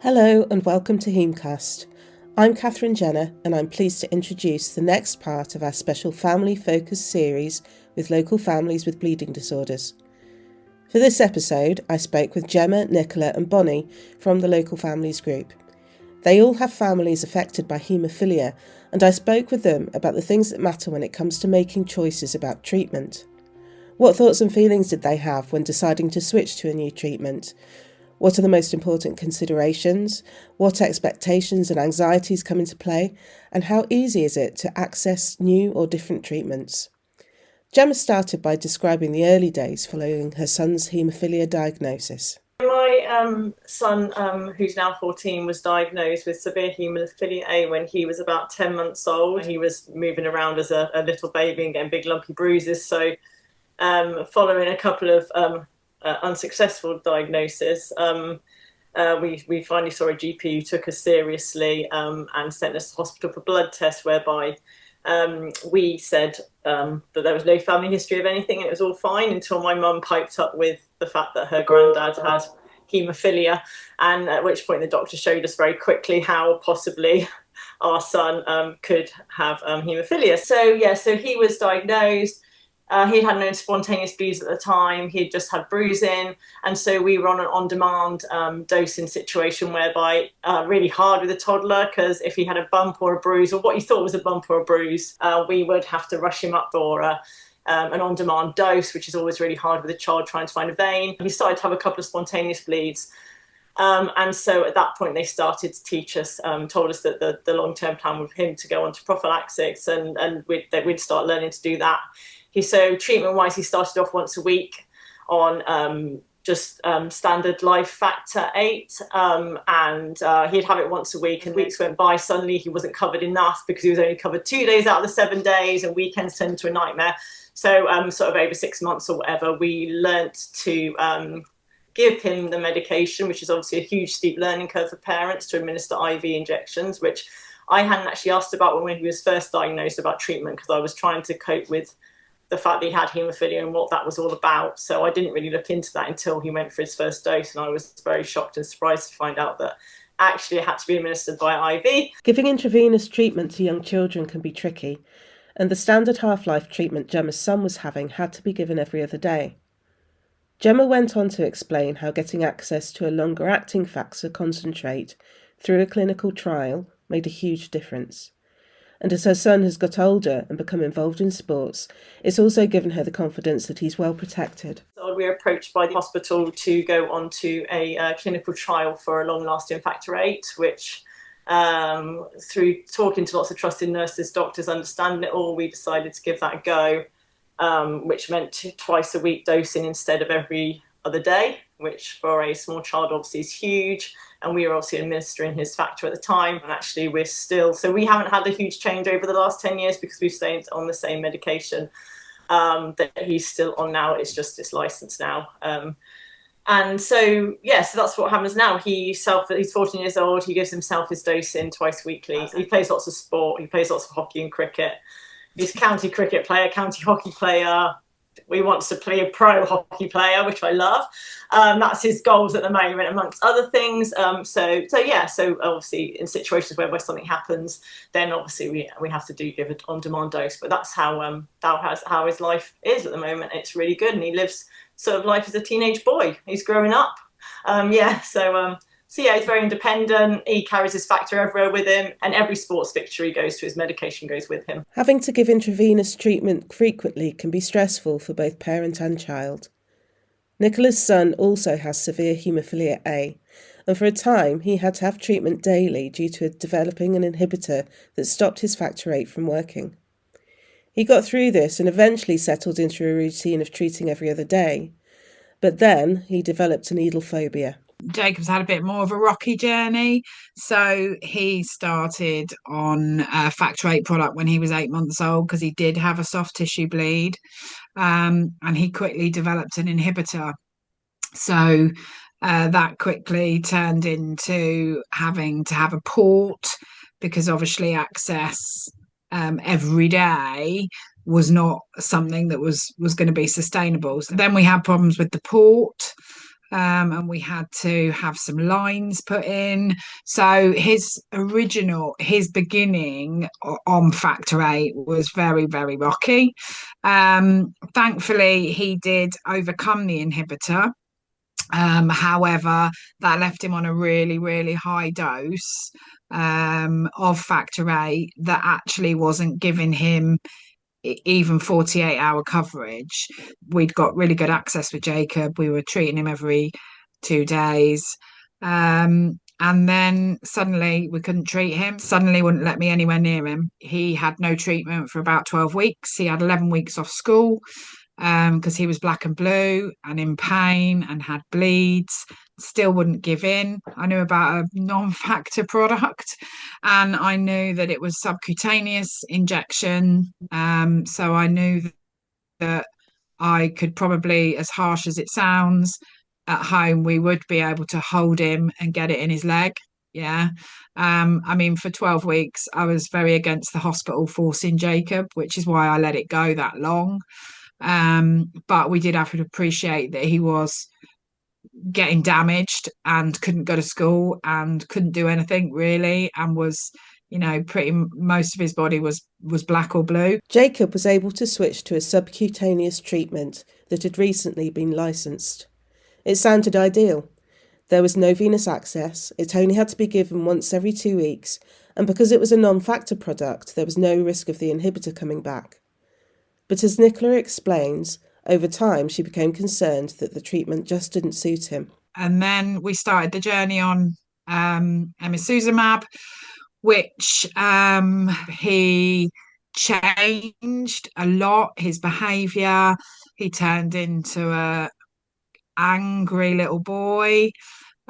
Hello and welcome to Haemcast. I'm Kathryn Jenner and I'm pleased to introduce the next part of our special family-focused series with local families with bleeding disorders. For this episode, I spoke with Gemma, Nicola and Bonnie from the local families group. They all have families affected by haemophilia, and I spoke with them about the things that matter when it comes to making choices about treatment. What thoughts and feelings did they have when deciding to switch to a new treatment? What are the most important considerations? What expectations and anxieties come into play? And how easy is it to access new or different treatments? Gemma started by describing the early days following her son's haemophilia diagnosis. My son, who's now 14, was diagnosed with severe haemophilia A when he was about 10 months old. He was moving around as a little baby and getting big lumpy bruises. So following a couple of unsuccessful diagnosis, we finally saw a GP who took us seriously and sent us to hospital for blood tests, whereby we said that there was no family history of anything and it was all fine, until my mum piped up with the fact that her granddad had haemophilia, and at which point the doctor showed us very quickly how possibly our son could have haemophilia. So he was diagnosed. He'd had no spontaneous bleeds at the time. He'd just had bruising. And so we were on an on-demand dosing situation, whereby really hard with a toddler, because if he had a bump or a bruise, or what you thought was a bump or a bruise, we would have to rush him up for an on-demand dose, which is always really hard with a child trying to find a vein. He started to have a couple of spontaneous bleeds. And so at that point, they started to teach us, told us that the long-term plan was for him to go on to prophylaxis, and we'd start learning to do that. So treatment-wise, he started off once a week on just standard life factor 8, and he'd have it once a week, and weeks went by. Suddenly he wasn't covered enough because he was only covered 2 days out of the 7 days, and weekends turned into a nightmare. So sort of over 6 months or whatever, we learnt to give him the medication, which is obviously a huge steep learning curve for parents, to administer IV injections, which I hadn't actually asked about when he was first diagnosed about treatment, because I was trying to cope with the fact that he had haemophilia and what that was all about. So I didn't really look into that until he went for his first dose, and I was very shocked and surprised to find out that actually it had to be administered via IV. Giving intravenous treatment to young children can be tricky, and the standard half-life treatment Gemma's son was having had to be given every other day. Gemma went on to explain how getting access to a longer-acting factor concentrate through a clinical trial made a huge difference. And as her son has got older and become involved in sports, it's also given her the confidence that he's well protected. So we were approached by the hospital to go on to a clinical trial for a long-lasting factor 8, which through talking to lots of trusted nurses, doctors, understanding it all, we decided to give that a go, which meant twice a week dosing instead of every other day, which for a small child obviously is huge. And we were obviously administering his factor at the time, and actually we haven't had a huge change over the last 10 years because we've stayed on the same medication that he's still on now. It's just his license now. And so that's what happens now. He's 14 years old. He gives himself his dosing twice weekly. He plays lots of sport. He plays lots of hockey and cricket. He's a county cricket player, county hockey player. He wants to play a pro hockey player, which I love. That's his goals at the moment, amongst other things. So obviously in situations where something happens, then obviously we have to give an on-demand dose. But that's how his life is at the moment. It's really good, and he lives sort of life as a teenage boy. He's growing up. So he's very independent. He carries his factor everywhere with him, and every sports fixture he goes to, his medication goes with him. Having to give intravenous treatment frequently can be stressful for both parent and child. Nicola's son also has severe haemophilia A, and for a time he had to have treatment daily due to developing an inhibitor that stopped his factor 8 from working. He got through this and eventually settled into a routine of treating every other day, but then he developed a needle phobia. Jacob's had a bit more of a rocky journey. So he started on a factor 8 product when he was 8 months old, because he did have a soft tissue bleed, and he quickly developed an inhibitor. So that quickly turned into having to have a port, because obviously access every day was not something that was going to be sustainable. So then we had problems with the port. and we had to have some lines put in. So his beginning on Factor 8 was very, very rocky. Thankfully, he did overcome the inhibitor. However, that left him on a really, really high dose of Factor 8 that actually wasn't giving him even 48-hour coverage. We'd got really good access with Jacob. We were treating him every 2 days. And then suddenly we couldn't treat him, suddenly wouldn't let me anywhere near him. He had no treatment for about 12 weeks. He had 11 weeks off school because he was black and blue and in pain and had bleeds, still wouldn't give in. I knew about a non-factor product and I knew that it was subcutaneous injection. So I knew that I could probably, as harsh as it sounds, at home, we would be able to hold him and get it in his leg. Yeah. I mean, for 12 weeks, I was very against the hospital forcing Jacob, which is why I let it go that long. But we did have to appreciate that he was getting damaged and couldn't go to school and couldn't do anything really, and was, pretty most of his body was black or blue. Jacob was able to switch to a subcutaneous treatment that had recently been licensed. It sounded ideal. There was no venous access, it only had to be given once every 2 weeks, and because it was a non-factor product, there was no risk of the inhibitor coming back. But as Nicola explains, over time she became concerned that the treatment just didn't suit him. And then we started the journey on emicizumab, which he changed a lot, his behaviour. He turned into a angry little boy.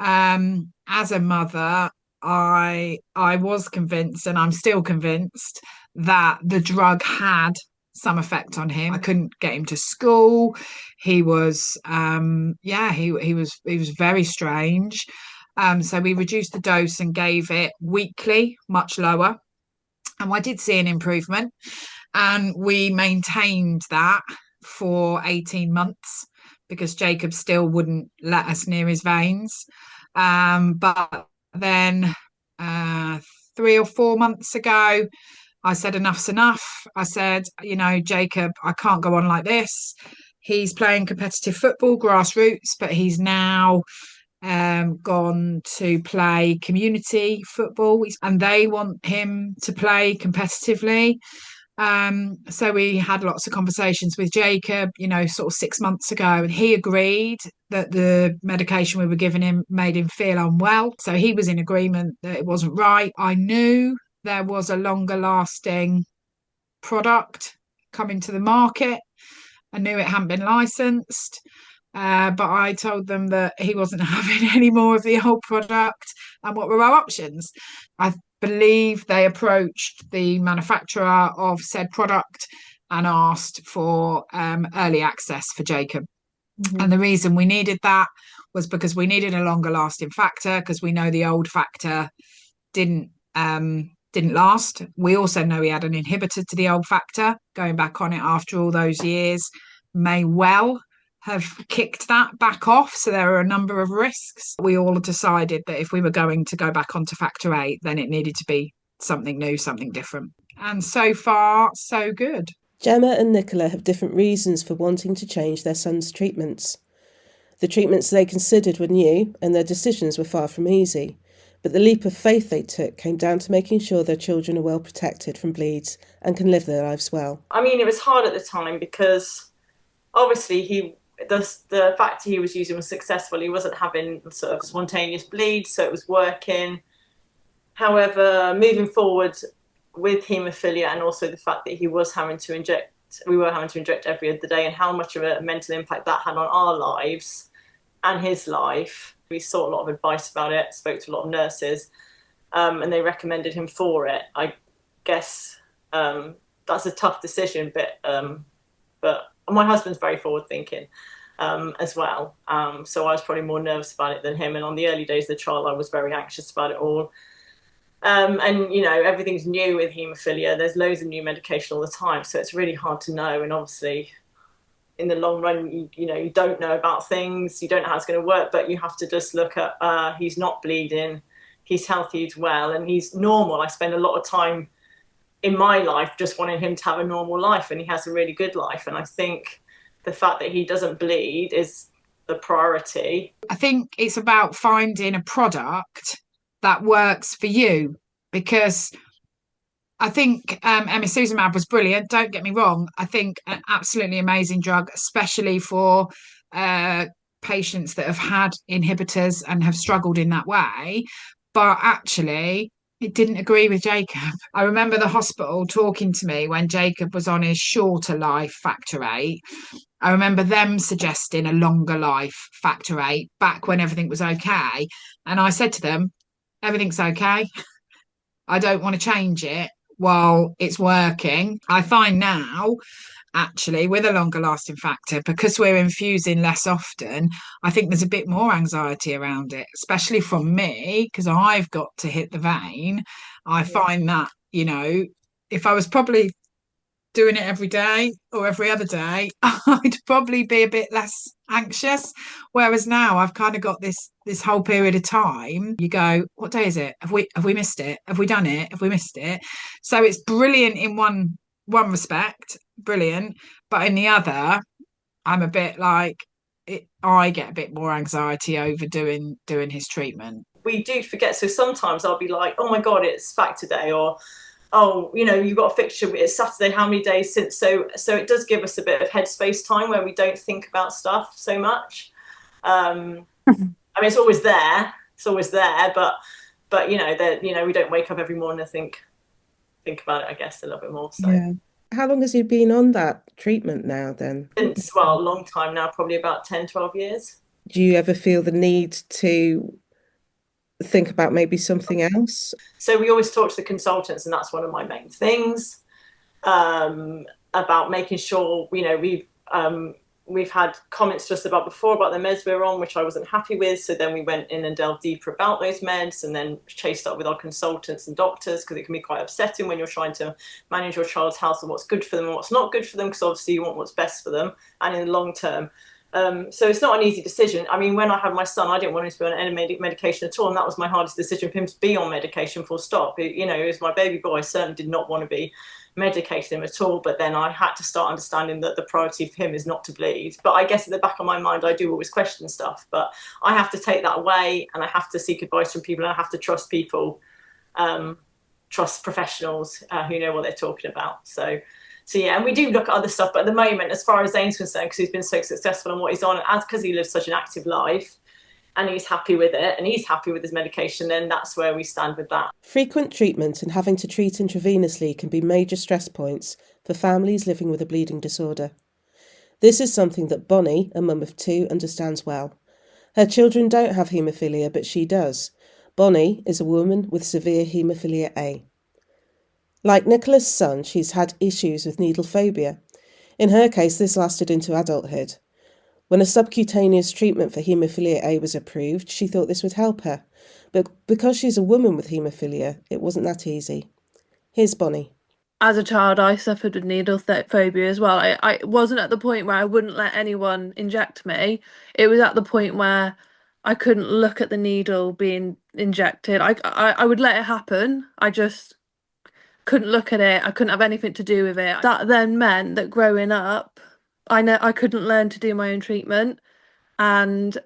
As a mother, I was convinced, and I'm still convinced, that the drug had some effect on him. I couldn't get him to school. He was he was very strange. So we reduced the dose and gave it weekly, much lower. And I did see an improvement. And we maintained that for 18 months because Jacob still wouldn't let us near his veins. But then 3 or 4 months ago, I said, enough's enough. I said, Jacob, I can't go on like this. He's playing competitive football, grassroots, but he's now gone to play community football, and they want him to play competitively. So we had lots of conversations with Jacob, sort of 6 months ago, and he agreed that the medication we were giving him made him feel unwell. So he was in agreement that it wasn't right. I knew there was a longer lasting product coming to the market. I knew it hadn't been licensed. But I told them that he wasn't having any more of the old product and what were our options. I believe they approached the manufacturer of said product and asked for early access for Jacob. Mm-hmm. And the reason we needed that was because we needed a longer lasting factor, because we know the old factor didn't last. We also know he had an inhibitor to the old factor. Going back on it after all those years may well have kicked that back off. So there are a number of risks. We all decided that if we were going to go back onto Factor 8, then it needed to be something new, something different. And so far, so good. Gemma and Nicola have different reasons for wanting to change their son's treatments. The treatments they considered were new and their decisions were far from easy. But the leap of faith they took came down to making sure their children are well protected from bleeds and can live their lives well. I mean, it was hard at the time because obviously the factor he was using was successful. He wasn't having sort of spontaneous bleeds, so it was working. However, moving forward with haemophilia and also the fact that we were having to inject every other day, and how much of a mental impact that had on our lives and his life, we sought a lot of advice about it, spoke to a lot of nurses, and they recommended him for it. I guess that's a tough decision, but my husband's very forward thinking as well. So I was probably more nervous about it than him. And on the early days of the trial, I was very anxious about it all. And, everything's new with haemophilia. There's loads of new medication all the time. So it's really hard to know. And obviously, in the long run, you don't know about things, you don't know how it's going to work, but you have to just look at he's not bleeding, he's healthy, he's well, and he's normal. I spend a lot of time in my life just wanting him to have a normal life, and he has a really good life. And I think the fact that he doesn't bleed is the priority. I think it's about finding a product that works for you, because I think emicizumab was brilliant. Don't get me wrong. I think an absolutely amazing drug, especially for patients that have had inhibitors and have struggled in that way. But actually, it didn't agree with Jacob. I remember the hospital talking to me when Jacob was on his shorter life factor 8. I remember them suggesting a longer life factor 8 back when everything was okay. And I said to them, everything's okay. I don't want to change it while it's working. I find now, actually, with a longer lasting factor, because we're infusing less often, I think there's a bit more anxiety around it, especially from me, because I've got to hit the vein. I find that, if I was probably doing it every day or every other day, I'd probably be a bit less anxious. Whereas now I've kind of got this whole period of time. You go, what day is it? Have we missed it? Have we done it? Have we missed it? So it's brilliant in one respect, brilliant, but in the other, I'm a bit like I get a bit more anxiety over doing his treatment. We do forget, so sometimes I'll be like, oh my god, it's factor day, or oh, you've got a fixture, it's Saturday, how many days since? So it does give us a bit of headspace time where we don't think about stuff so much. I mean, it's always there, but we don't wake up every morning and think about it, I guess, a little bit more. So yeah. How long has he been on that treatment now then? Since, a long time now, probably about 10-12 years. Do you ever feel the need to think about maybe something else? So we always talk to the consultants, and that's one of my main things, about making sure, we've had comments to us before about the meds we're on, which I wasn't happy with. So then we went in and delved deeper about those meds, and then chased up with our consultants and doctors, because it can be quite upsetting when you're trying to manage your child's health and what's good for them and what's not good for them, because obviously you want what's best for them and in the long term. So it's not an easy decision. I mean, when I had my son, I didn't want him to be on any medication at all, and that was my hardest decision, for him to be on medication, full stop. It was my baby boy. I certainly did not want to be medicating him at all, but then I had to start understanding that the priority for him is not to bleed. But I guess at the back of my mind, I do always question stuff, but I have to take that away, and I have to seek advice from people, and I have to trust people, trust professionals who know what they're talking about. So yeah, and we do look at other stuff, but at the moment, as far as Zane's concerned, because he's been so successful in what he's on, and because he lives such an active life, and he's happy with it, and he's happy with his medication, then that's where we stand with that. Frequent treatment and having to treat intravenously can be major stress points for families living with a bleeding disorder. This is something that Bonnie, a mum of 2, understands well. Her children don't have haemophilia, but she does. Bonnie is a woman with severe haemophilia A. Like Nicola's son, she's had issues with needle phobia. In her case, this lasted into adulthood. When a subcutaneous treatment for haemophilia A was approved, she thought this would help her. But because she's a woman with haemophilia, it wasn't that easy. Here's Bonnie. As a child, I suffered with needle phobia as well. I wasn't at the point where I wouldn't let anyone inject me. It was at the point where I couldn't look at the needle being injected. I would let it happen. I just couldn't look at it. I couldn't have anything to do with it. That then meant that growing up, I couldn't learn to do my own treatment, and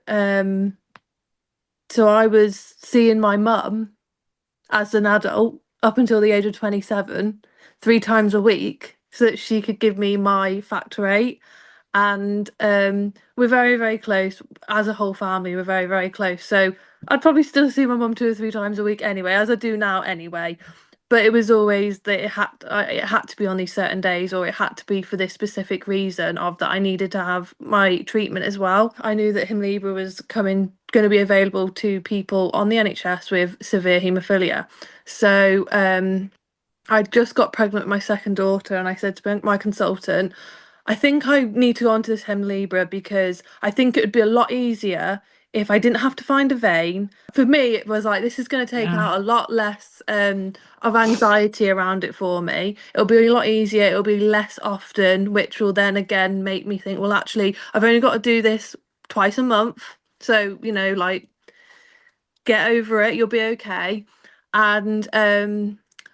so I was seeing my mum as an adult up until the age of 27, 3 times a week, so that she could give me my factor 8. And we're very, very close as a whole family. We're very, very close. So I'd probably still see my mum 2 or 3 times a week anyway, as I do now anyway. But it was always that it had to be on these certain days, or it had to be for this specific reason of that I needed to have my treatment as well. I knew that Haemlibra was going to be available to people on the NHS with severe haemophilia. So I just got pregnant with my second daughter, and I said to my consultant, I think I need to go onto this Haemlibra, because I think it would be a lot easier if I didn't have to find a vein. For me, it was like, this is going to take Yeah. out a lot less of anxiety around it for me. It'll be a lot easier, it'll be less often, which will then again make me think, well, actually, I've only got to do this twice a month. So, you know, like, get over it, you'll be okay. And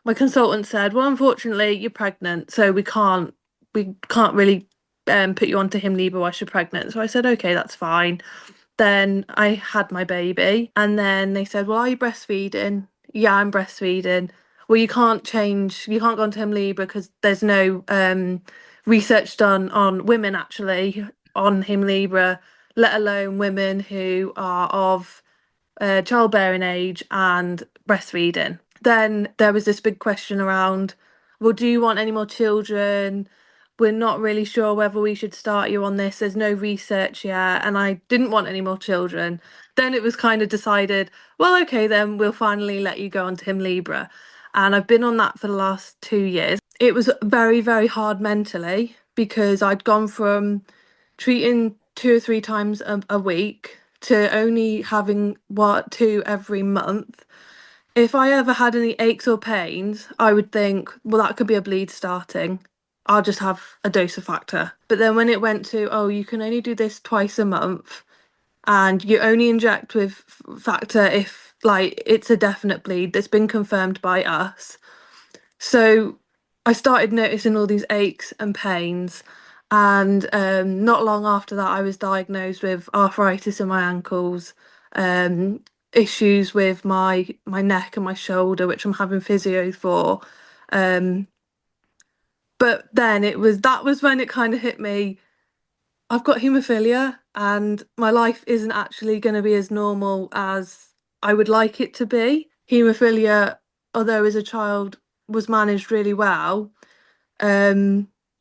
my consultant said, well, unfortunately, you're pregnant, so we can't really put you onto Hemlibra whilst you're pregnant. So I said, okay, that's fine. Then I had my baby, and then they said, well, are you breastfeeding? Yeah, I'm breastfeeding. Well, you can't go onto Hemlibra because there's no research done on women actually on Hemlibra, let alone women who are of childbearing age and breastfeeding. Then there was this big question around, well, do you want any more children? We're not really sure whether we should start you on this. There's no research yet. And I didn't want any more children. Then it was kind of decided, well, okay, then we'll finally let you go on to Hemlibra. And I've been on that for the last 2 years. It was very, very hard mentally because I'd gone from treating 2 or 3 times a week to only having two every month. If I ever had any aches or pains, I would think, well, that could be a bleed starting. I'll just have a dose of factor. But then when it went to, oh, you can only do this twice a month and you only inject with factor if like it's a definite bleed that's been confirmed by us. So I started noticing all these aches and pains. And not long after that, I was diagnosed with arthritis in my ankles, issues with my neck and my shoulder, which I'm having physio for. But then that was when it kind of hit me. I've got haemophilia, and my life isn't actually going to be as normal as I would like it to be. Haemophilia, although as a child was managed really well,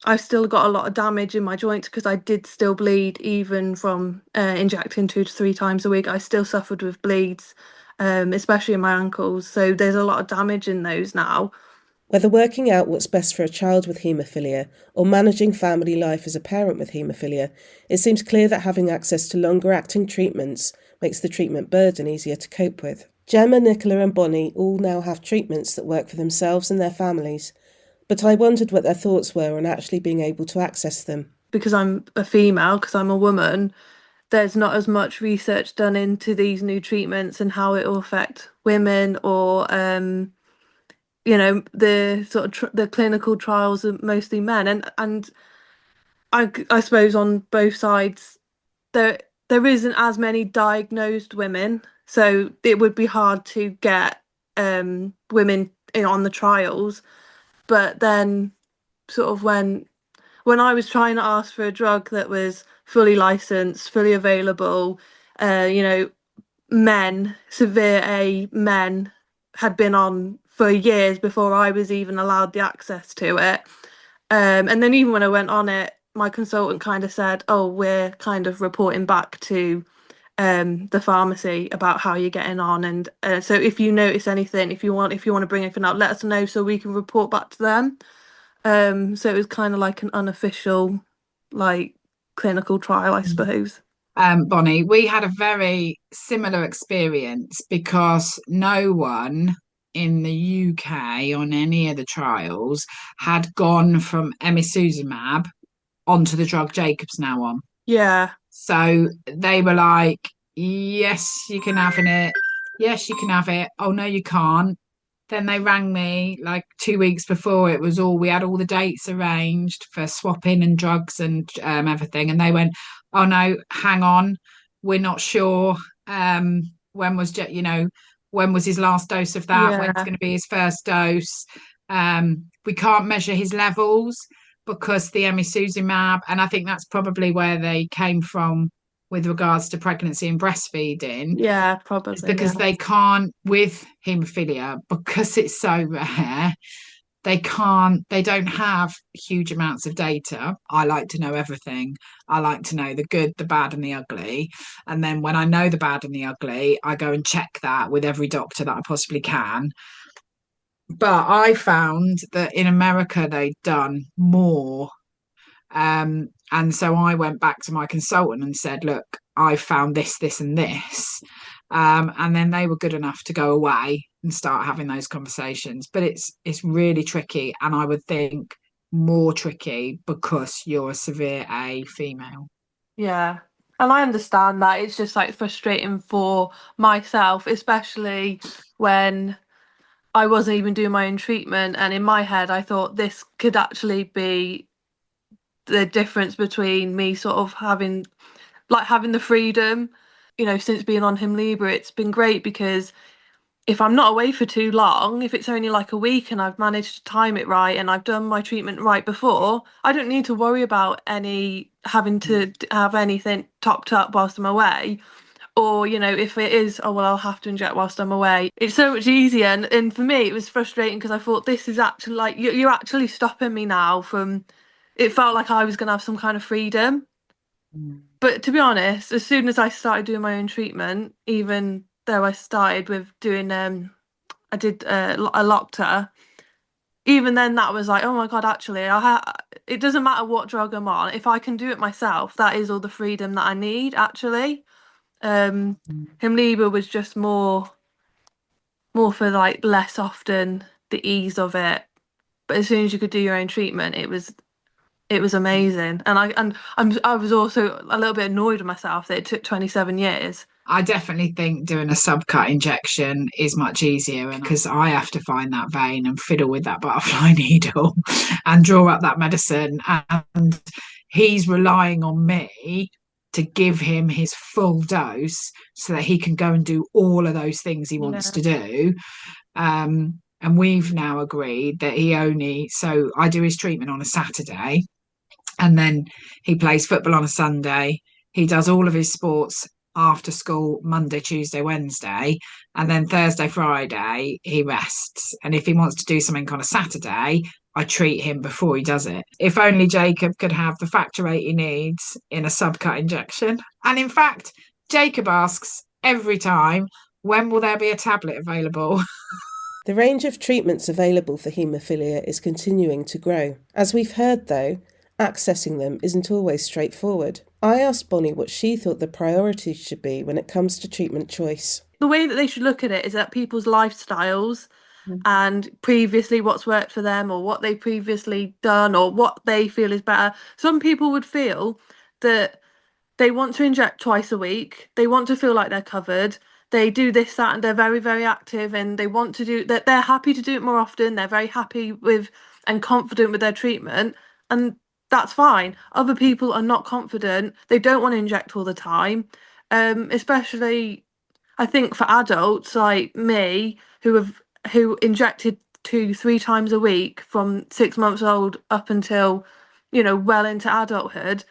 I've still got a lot of damage in my joints because I did still bleed even from injecting 2 to 3 times a week. I still suffered with bleeds, especially in my ankles. So there's a lot of damage in those now. Whether working out what's best for a child with haemophilia or managing family life as a parent with haemophilia, it seems clear that having access to longer-acting treatments makes the treatment burden easier to cope with. Gemma, Nicola and Bonnie all now have treatments that work for themselves and their families, but I wondered what their thoughts were on actually being able to access them. Because I'm a female, because I'm a woman, there's not as much research done into these new treatments and how it will affect women or the sort of the clinical trials are mostly men, and I suppose on both sides there isn't as many diagnosed women, so it would be hard to get women in on the trials. But then sort of when I was trying to ask for a drug that was fully licensed, fully available, severe A men had been on for years before I was even allowed the access to it. And then even when I went on it, my consultant kind of said, oh, we're kind of reporting back to the pharmacy about how you're getting on. And so if you notice anything, if you want to bring anything up, let us know so we can report back to them. So it was kind of like an unofficial, like, clinical trial, I suppose. Bonnie, we had a very similar experience because no one in the UK on any of the trials had gone from emicizumab onto the drug Jacob's now on. Yeah. So they were like, yes, you can have it. Yes, you can have it. Oh, no, you can't. Then they rang me like 2 weeks before it was all, we had all the dates arranged for swapping and drugs and everything. And they went, oh no, hang on, we're not sure. When was his last dose of that? Yeah. When's going to be his first dose? We can't measure his levels because the emicizumab, and I think that's probably where they came from with regards to pregnancy and breastfeeding. Yeah, probably. It's because they can't, with haemophilia, because it's so rare, they don't have huge amounts of data. I like to know everything. I like to know the good, the bad and the ugly. And then when I know the bad and the ugly, I go and check that with every doctor that I possibly can. But I found that in America, they'd done more And so I went back to my consultant and said, look, I found this, this, and this. And then they were good enough to go away and start having those conversations. But it's really tricky. And I would think more tricky because you're a severe A female. Yeah. And I understand that. It's just like frustrating for myself, especially when I wasn't even doing my own treatment. And in my head, I thought this could actually be the difference between me sort of having the freedom. Since being on Haemlibra, it's been great because if I'm not away for too long, if it's only like a week and I've managed to time it right and I've done my treatment right before, I don't need to worry about having to have anything topped up whilst I'm away. Or, if it is, oh, well, I'll have to inject whilst I'm away. It's so much easier. And for me, it was frustrating because I thought this is actually like, you're actually stopping me now from, it felt like I was going to have some kind of freedom. But to be honest, as soon as I started doing my own treatment, even though I started with doing, I did a Locta, even then that was like, oh my God, actually, it doesn't matter what drug I'm on. If I can do it myself, that is all the freedom that I need, actually. Haemlibra was just more for like less often, the ease of it. But as soon as you could do your own treatment, it was amazing. And I was also a little bit annoyed with myself that it took 27 years. I definitely think doing a subcut injection is much easier because I have to find that vein and fiddle with that butterfly needle and draw up that medicine. And he's relying on me to give him his full dose so that he can go and do all of those things he wants to do. And we've now agreed that so I do his treatment on a Saturday and then he plays football on a Sunday. He does all of his sports after school Monday, Tuesday, Wednesday, and then Thursday, Friday he rests. And if he wants to do something on a Saturday, I treat him before he does it. If only Jacob could have the factor VIII he needs in a subcut injection. And in fact, Jacob asks every time, when will there be a tablet available? The range of treatments available for haemophilia is continuing to grow. As we've heard though, accessing them isn't always straightforward. I asked Bonnie what she thought the priorities should be when it comes to treatment choice. The way that they should look at it is at people's lifestyles and previously what's worked for them or what they've previously done or what they feel is better. Some people would feel that they want to inject twice a week. They want to feel like they're covered. They do this, that, and they're very, very active and they want to do that. They're happy to do it more often. They're very happy with and confident with their treatment. And that's fine. Other people are not confident. They don't want to inject all the time. Especially, I think for adults like me who injected 2-3 times a week from 6 months old up until, well into adulthood.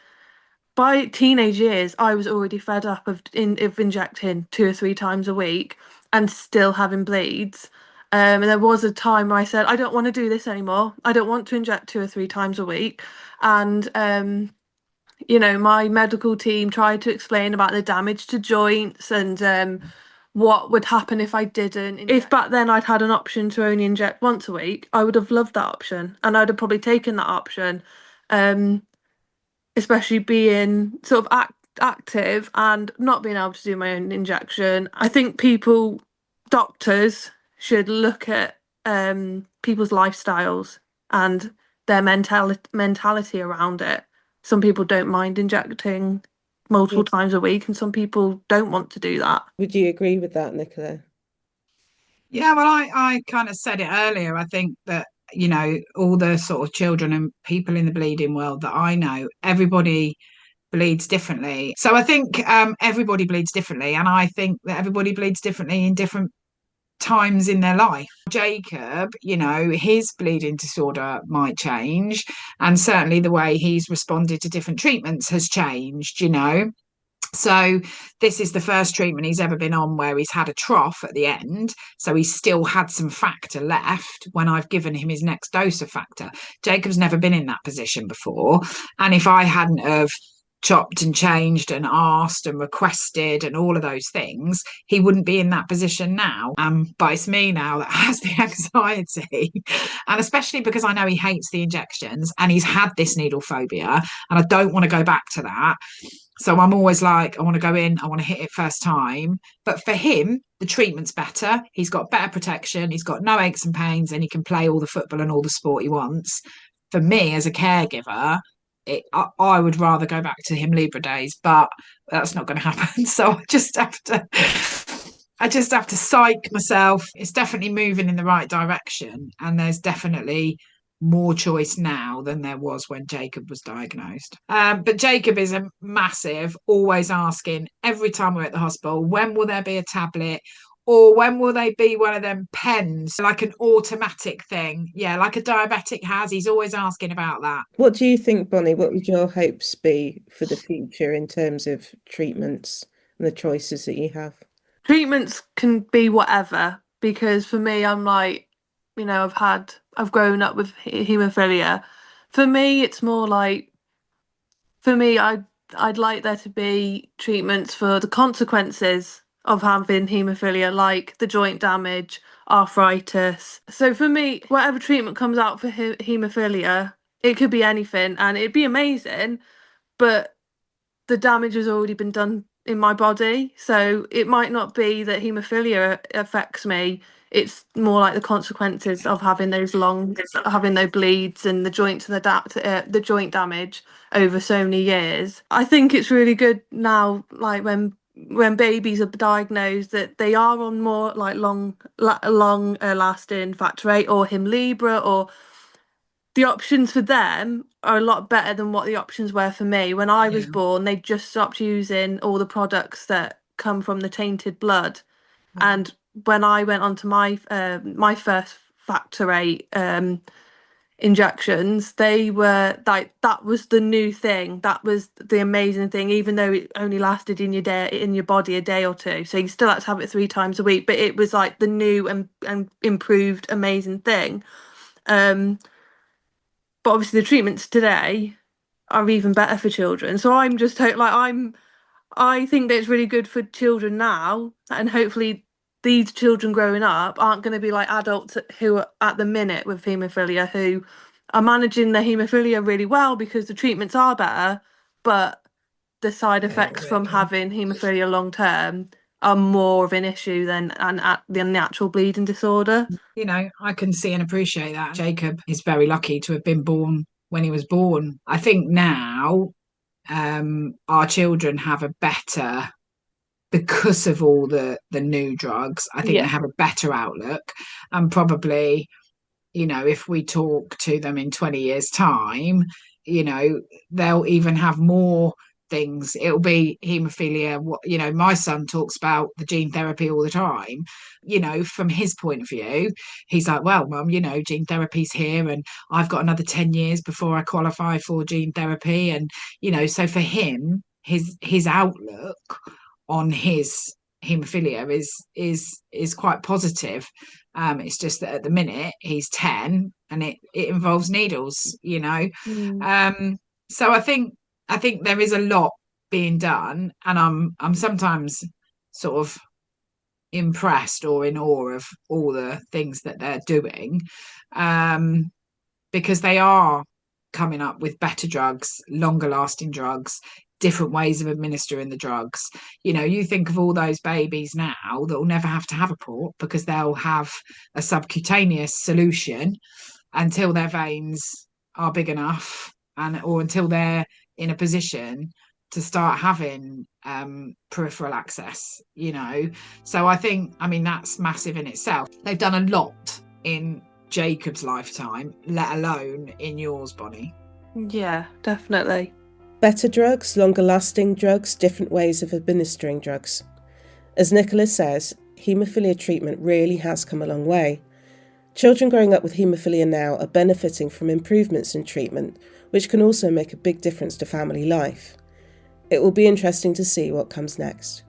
By teenage years, I was already fed up of injecting 2 or 3 times a week and still having bleeds. And there was a time where I said, I don't want to do this anymore. I don't want to inject 2 or 3 times a week. And, my medical team tried to explain about the damage to joints and what would happen if I didn't. If back then I'd had an option to only inject once a week, I would have loved that option. And I'd have probably taken that option. Especially being sort of active and not being able to do my own injection. I think doctors should look at people's lifestyles and their mentality around it. Some people don't mind injecting multiple times a week and some people don't want to do that. Would you agree with that, Nicola? Yeah, well, I kind of said it earlier. I think that all the sort of children and people in the bleeding world that I know, everybody bleeds differently. So I think everybody bleeds differently. And I think that everybody bleeds differently in different times in their life. Jacob, his bleeding disorder might change. And certainly the way he's responded to different treatments has changed, So this is the first treatment he's ever been on where he's had a trough at the end. So he's still had some factor left when I've given him his next dose of factor. Jacob's never been in that position before. And if I hadn't have chopped and changed and asked and requested and all of those things, he wouldn't be in that position now. But it's me now that has the anxiety. And especially because I know he hates the injections and he's had this needle phobia, and I don't want to go back to that. So I'm always like, I want to go in, I want to hit it first time. But for him, the treatment's better. He's got better protection. He's got no aches and pains, and he can play all the football and all the sport he wants. For me, as a caregiver, I would rather go back to Haemlibra days, but that's not going to happen. So I just have to psych myself. It's definitely moving in the right direction, and there's definitely more choice now than there was when Jacob was diagnosed. But Jacob is a massive, always asking every time we're at the hospital, when will there be a tablet? Or when will they be one of them pens, like an automatic thing? Yeah, like a diabetic has. He's always asking about that. What do you think, Bonnie? What would your hopes be for the future in terms of treatments and the choices that you have? Treatments can be whatever, because for me, I'm like, I've grown up with haemophilia. For me, it's more like, I'd like there to be treatments for the consequences of having haemophilia, like the joint damage, arthritis. So for me, whatever treatment comes out for haemophilia, it could be anything, and it'd be amazing, but the damage has already been done in my body. So it might not be that haemophilia affects me. It's more like the consequences of having those bleeds and the joints and the joint damage over so many years. I think it's really good now, like when babies are diagnosed, that they are on more like long lasting factor 8 or Haemlibra, or the options for them are a lot better than what the options were for me. When I was born, they just stopped using all the products that come from the tainted blood. And when I went on to my first factor 8 injections, they were like, that was the new thing. That was the amazing thing, even though it only lasted in your body a day or two. So you still had to have it 3 times a week, but it was like the new and improved amazing thing. But obviously the treatments today are even better for children. So I'm just I think that it's really good for children now, and hopefully these children growing up aren't going to be like adults who are at the minute with haemophilia, who are managing their haemophilia really well because the treatments are better, but the side effects from having haemophilia long term are more of an issue than the actual bleeding disorder. I can see and appreciate that. Jacob is very lucky to have been born when he was born. I think now our children have a better, because of all the new drugs, I think they have a better outlook. And probably, if we talk to them in 20 years' time, they'll even have more things. It'll be haemophilia. My son talks about the gene therapy all the time. From his point of view, he's like, well, mum, gene therapy's here, and I've got another 10 years before I qualify for gene therapy. And so for him, his outlook on his haemophilia is quite positive. It's just that at the minute he's 10 and it involves needles. So I think there is a lot being done, and I'm sometimes sort of impressed or in awe of all the things that they're doing, because they are coming up with better drugs, longer lasting drugs, different ways of administering the drugs. You think of all those babies now that will never have to have a port because they'll have a subcutaneous solution until their veins are big enough, or until they're in a position to start having peripheral access. So I think, that's massive in itself. They've done a lot in Jacob's lifetime, let alone in yours, Bonnie. Yeah, definitely. Better drugs, longer lasting drugs, different ways of administering drugs. As Nicola says, haemophilia treatment really has come a long way. Children growing up with haemophilia now are benefiting from improvements in treatment, which can also make a big difference to family life. It will be interesting to see what comes next.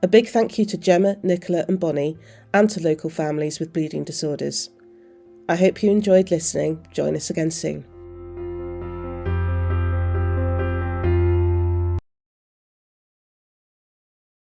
A big thank you to Gemma, Nicola and Bonnie, and to local families with bleeding disorders. I hope you enjoyed listening. Join us again soon.